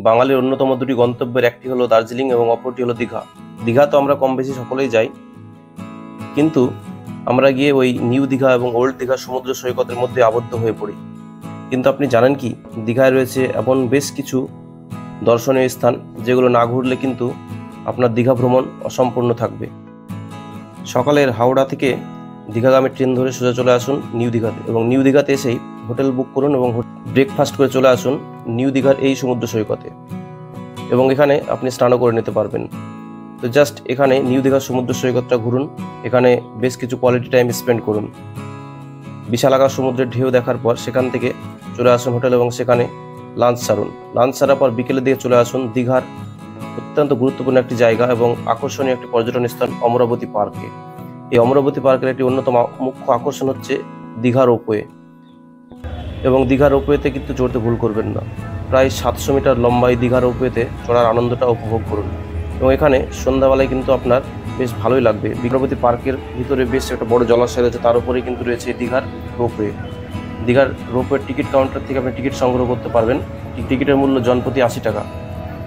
বাঙালির অন্যতম দুটি গন্তব্যের একটি হলো দার্জিলিং এবং অপরটি হলো দীঘা। দীঘা তো আমরা কম বেশি সকলেই যাই, কিন্তু আমরা গিয়ে ওই নিউ দীঘা এবং ওল্ড দীঘা সমুদ্র সৈকতের মধ্যে আবদ্ধ হয়ে পড়ি। কিন্তু আপনি জানেন কি, দীঘায় রয়েছে এমন বেশ কিছু দর্শনীয় স্থান যেগুলো না ঘুরলে কিন্তু আপনার দীঘা ভ্রমণ অসম্পূর্ণ থাকবে। সকালের হাওড়া থেকে দীঘাগামী ট্রেন ধরে সোজা চলে আসুন নিউ দীঘাতে, এবং নিউ দীঘাতে এসেই হোটেল বুক করুন এবং ব্রেকফাস্ট করে চলে আসুন নিউ দীঘার এই সমুদ্র সৈকতে, এবং এখানে আপনি স্নানও করে নিতে পারবেন। তো জাস্ট এখানে নিউ দীঘার সমুদ্র সৈকতটা ঘুরুন, এখানে বেশ কিছু কোয়ালিটি টাইম স্পেন্ড করুন। বিশালাকার সমুদ্রের ঢেউ দেখার পর সেখান থেকে চলে আসুন হোটেল এবং সেখানে লাঞ্চ সারুন। লাঞ্চ সারার পর বিকেলের দিকে চলে আসুন দীঘার অত্যন্ত গুরুত্বপূর্ণ একটি জায়গা এবং আকর্ষণীয় একটি পর্যটন স্থান অমরাবতী পার্কে। এই অমরাবতী পার্কের একটি অন্যতম মুখ্য আকর্ষণ হচ্ছে দীঘা রোপওয়ে, এবং দীঘা রোপওয়েতে কিন্তু চড়তে ভুল করবেন না। প্রায় 700 মিটার লম্বা এই দীঘা রোপওয়েতে চড়ার আনন্দটা উপভোগ করুন, এবং এখানে সন্ধ্যাবেলায় কিন্তু আপনার বেশ ভালোই লাগবে। অমরাবতী পার্কের ভিতরে বেশ একটা বড় জলাশয় রয়েছে, তার উপরেই কিন্তু রয়েছে দীঘার রোপওয়ে। দীঘার রোপওয়ের টিকিট কাউন্টার থেকে আপনি টিকিট সংগ্রহ করতে পারবেন। টিকিটের মূল্য জনপ্রতি 80 টাকা,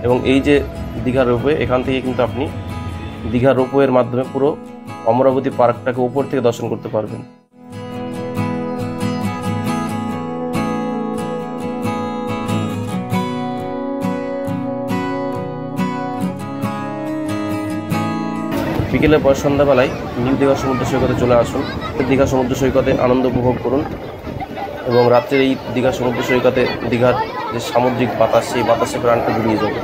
এবং এই যে দীঘা রোপওয়ে, এখান থেকে কিন্তু আপনি দীঘা রোপওয়ের মাধ্যমে পুরো অমরাবতী পার্কটাকে উপর থেকে দর্শন করতে পারবেন। বিকেলের পর সন্ধ্যাবেলায় নিউ দীঘা সমুদ্র সৈকতে চলে আসুন। দীঘা সমুদ্র সৈকতে আনন্দ উপভোগ করুন, এবং রাত্রের এই দীঘা সমুদ্র সৈকতে দীঘার যে সামুদ্রিক বাতাস, সেই বাতাসে প্রাণটা জুড়িয়ে যাবে।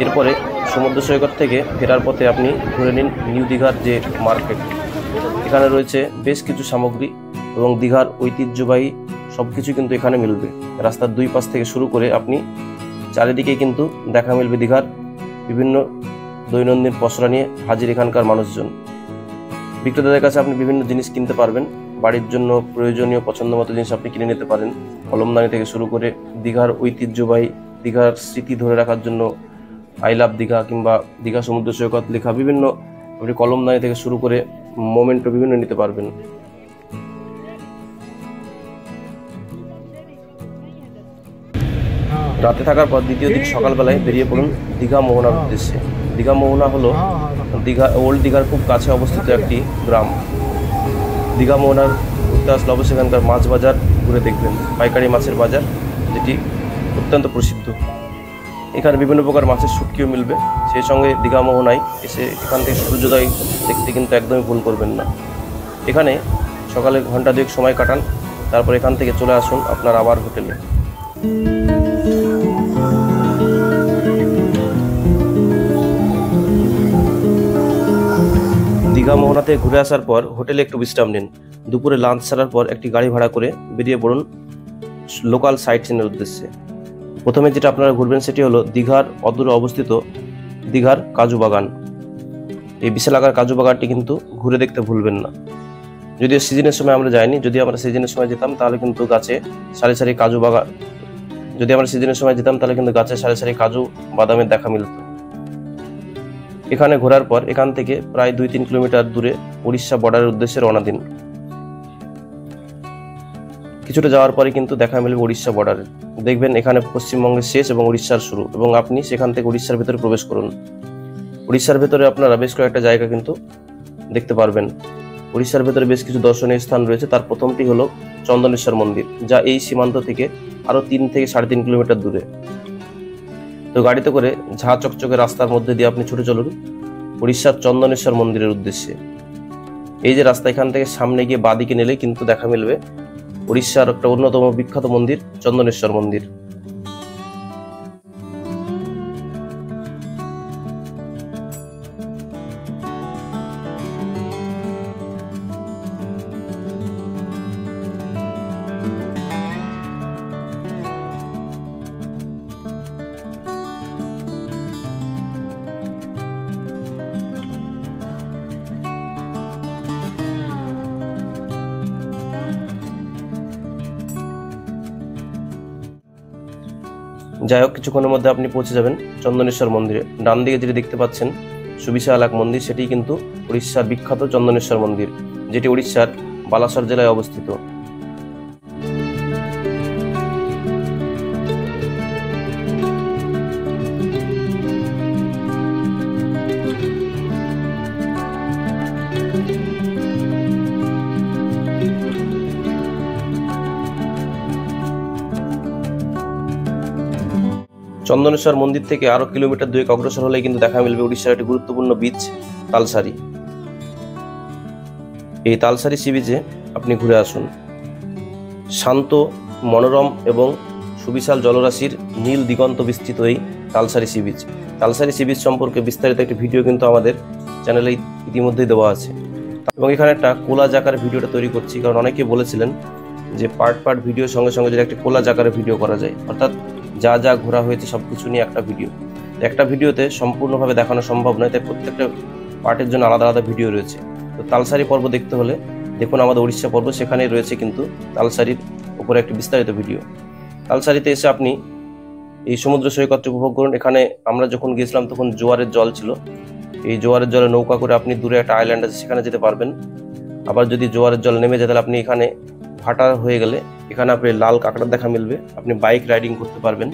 এরপরে সমুদ্র সৈকত থেকে ফেরার পথে আপনি ঘুরে নিন নিউ দীঘার যে মার্কেট। এখানে রয়েছে বেশ কিছু সামগ্রী এবং দীঘার ঐতিহ্যবাহী সব কিছু কিন্তু এখানে মিলবে। রাস্তার দুই পাশ থেকে শুরু করে আপনি চারিদিকে কিন্তু দেখা মিলবে দীঘার বিভিন্ন দৈনন্দিন পসরা নিয়ে হাজির এখানকার মানুষজন। বিক্রেতাদের কাছে আপনি বিভিন্ন জিনিস কিনতে পারবেন। বাড়ির জন্য প্রয়োজনীয় পছন্দ মতো জিনিস আপনি কিনে নিতে পারেন, কলমদানি থেকে শুরু করে দীঘার ঐতিহ্যবাহী দীঘার স্মৃতি ধরে রাখার জন্য আই লাভ দীঘা কিংবা দীঘা সমুদ্র সৈকত লেখা বিভিন্ন আপনি কলমদানি থেকে শুরু করে মোমেন্টও বিভিন্ন নিতে পারবেন। রাতে থাকার পর দ্বিতীয় দিন সকালবেলায় বেরিয়ে পড়ুন দীঘা মোহনার উদ্দেশ্যে। দীঘা মোহনা হলো দীঘা ওল্ড দীঘার খুব কাছে অবস্থিত একটি গ্রাম। দীঘা মোহনার ঘুরতে আসলে অবশ্যই এখানকার মাছ বাজার ঘুরে দেখবেন, পাইকারি মাছের বাজার, যেটি অত্যন্ত প্রসিদ্ধ। এখানে বিভিন্ন প্রকার মাছের শুটকিও মিলবে। সেই সঙ্গে দীঘা মোহনায় এসে এখান থেকে সূর্যোদয় দেখতে কিন্তু একদমই ভুল করবেন না। এখানে সকালে ঘন্টা দুয়েক সময় কাটান, তারপর এখান থেকে চলে আসুন আপনার আবার হোটেলে। দীঘা মোহনাতে ঘুরে আসার পর হোটেলে একটু বিশ্রাম নিন। দুপুরে লাঞ্চ সারার পর একটি গাড়ি ভাড়া করে বেরিয়ে পড়ুন লোকাল সাইট সিনের উদ্দেশ্যে। প্রথমে যেটা আপনারা ঘুরবেন সেটি হলো দীঘার অদূরে অবস্থিত দীঘার কাজু বাগান। এই বিশালাকার কাজু বাগানটি কিন্তু ঘুরে দেখতে ভুলবেন না। যদিও সিজনের সময় আমরা যাইনি, যদি আমরা সিজনের সময় যেতাম তাহলে কিন্তু গাছে সারি সারি কাজু বাগান গাছে সারি সারি কাজু বাদামের দেখা মিলত। এখানে ঘোরার পর এখান থেকে প্রায় 2-3 কিলোমিটার দূরে উড়িষ্যা বর্ডারের উদ্দেশ্যে রওনা দিন। কিছুটা যাওয়ার পরে কিন্তু দেখা মিলবে উড়িষ্যা বর্ডারের। দেখবেন এখানে পশ্চিমবঙ্গের শেষ এবং উড়িষ্যার শুরু, এবং আপনি সেখান থেকে উড়িষ্যার ভেতরে প্রবেশ করুন। উড়িষ্যার ভেতরে আপনারা বেশ কয়েকটা জায়গা কিন্তু দেখতে পারবেন। উড়িষ্যার ভেতরে বেশ কিছু দর্শনীয় স্থান রয়েছে। তার প্রথমটি হলো চন্দনেশ্বর মন্দির, যা এই সীমান্ত থেকে আরো 3 থেকে 3.5 কিলোমিটার দূরে। তো গাড়িতে করে ঝাঁ চকচকে রাস্তার মধ্যে দিয়ে আপনি ছুটে চলুন উড়িষ্যার চন্দনেশ্বর মন্দিরের উদ্দেশ্যে। এই যে রাস্তা, এখান থেকে সামনে গিয়ে বাঁদিকে নিলে কিন্তু দেখা মিলবে উড়িষ্যার একটা অন্যতম বিখ্যাত মন্দির চন্দনেশ্বর মন্দির। যাই হোক, কিছুক্ষণের মধ্যে আপনি পৌঁছে যাবেন চন্দনেশ্বর মন্দিরে। ডান দিকে যেটি দেখতে পাচ্ছেন সুবিশাল এক মন্দির, সেটি কিন্তু উড়িষ্যার বিখ্যাত চন্দনেশ্বর মন্দির, যেটি উড়িষ্যার বালাসর জেলায় অবস্থিত। চন্দনেশ্বর মন্দির থেকে আরো কিলোমিটার 2 অগ্রসর হলে কিন্তু দেখা মিলবে উড়িষ্যার একটি গুরুত্বপূর্ণ বিচ তালসারি। এই তালসারি সি বিচে আপনি ঘুরে আসুন। শান্ত, মনোরম এবং সুবিশাল জলরাশির নীল দিগন্ত বিস্তৃত এই Talsari sea beach. Talsari sea beach সম্পর্কে বিস্তারিত একটি ভিডিও কিন্তু আমাদের চ্যানেলে ইতিমধ্যেই দেওয়া আছে, এবং এখানে একটা কোলাজ আকারের ভিডিওটা তৈরি করছি, কারণ অনেকে বলেছিলেন যে পার্ট ভিডিওর সঙ্গে সঙ্গে যদি একটা কোলাজ আকারের ভিডিও করা যায়, অর্থাৎ যা যা ঘোরা হয়েছে সবকিছু নিয়ে একটা ভিডিও। একটা ভিডিওতে সম্পূর্ণভাবে দেখানো সম্ভব নয়, তাই প্রত্যেকটা পার্টের জন্য আলাদা আলাদা ভিডিও রয়েছে। তো তালসারি পর্ব দেখতে হলে দেখুন আমাদের উড়িষ্যা পর্ব, সেখানেই রয়েছে কিন্তু তালসারির উপরে একটি বিস্তারিত ভিডিও। তালসারিতে এসে আপনি এই সমুদ্র সৈকতটি উপভোগ করুন। এখানে আমরা যখন গিয়েছিলাম তখন জোয়ারের জল ছিল। এই জোয়ারের জলে নৌকা করে আপনি দূরে একটা আইল্যান্ড আছে, সেখানে যেতে পারবেন। আবার যদি জোয়ারের জল নেমে যায় তাহলে আপনি এখানে ভাটা হয়ে গেলে এখানে আপনি লাল কাঁকড়ার দেখা মিলবে, আপনি বাইক রাইডিং করতে পারবেন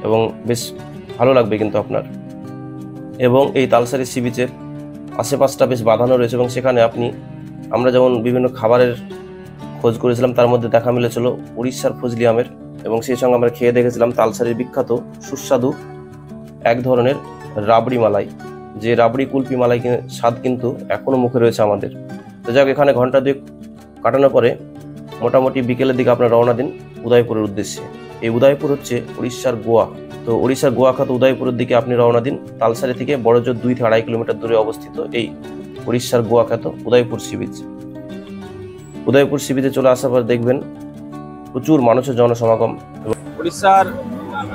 এবং বেশ ভালো লাগবে কিন্তু আপনার। এবং এই তালসারি সি বিচের আশেপাশটা বেশ বাঁধানো রয়েছে, এবং সেখানে আমরা যেমন বিভিন্ন খাবারের খোঁজ করেছিলাম, তার মধ্যে দেখা মিলেছিল উড়িষ্যার ফজলি আমের, এবং সেই সঙ্গে আমরা খেয়ে দেখেছিলাম তালসারির বিখ্যাত সুস্বাদু এক ধরনের রাবড়ি মালাই, যে রাবড়ি কুলপি মালাই স্বাদ কিন্তু এখনো মুখে রয়েছে আমাদের। তো যাক, এখানে ঘন্টা 2 কাটানোর পরে মোটামুটি বিকেলের দিকে আপনার রওনা দিন উদয়পুরের উদ্দেশ্যে। এই উদয়পুর হচ্ছে উড়িষ্যার গোয়া। তো উড়িষ্যার গোয়া খাত উদয়পুরের দিকে আপনি রওনা দিন। তালসারি থেকে বড়জোর 2 থেকে 2.5 কিলোমিটার দূরে অবস্থিত এই উড়িষ্যার গোয়া খাত Udaypur sea beach. Udaypur sea বিচে চলে আসার পর দেখবেন প্রচুর মানুষের জনসমাগম। উড়িষ্যার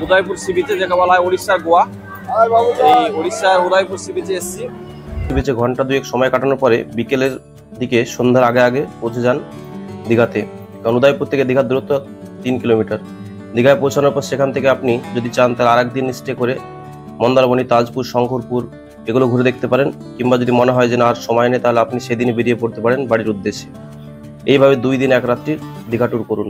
উদয়পুর সি বিচে, যেটা বলা হয় উড়িষ্যার গোয়া, এই উড়িষ্যার উদয়পুর সি বিচে এসেছি। সি বিচে ঘন্টা 2 সময় কাটানোর পরে বিকেলের দিকে সন্ধ্যার আগে পৌঁছে যান দীঘাতে, কারণ উদয়পুর থেকে দীঘার দূরত্ব 3 কিলোমিটার। দীঘায় পৌঁছানোর পর সেখান থেকে আপনি যদি চান তাহলে আরেকদিন স্টে করে মন্দারমণি, তাজপুর, শঙ্করপুর এগুলো ঘুরে দেখতে পারেন, কিংবা যদি মনে হয় যে না আর সময় নেই তাহলে আপনি সেদিনই বেরিয়ে পড়তে পারেন বাড়ির উদ্দেশ্যে। এইভাবে 2 দিন 1 রাত্রির দীঘা ট্যুর করুন।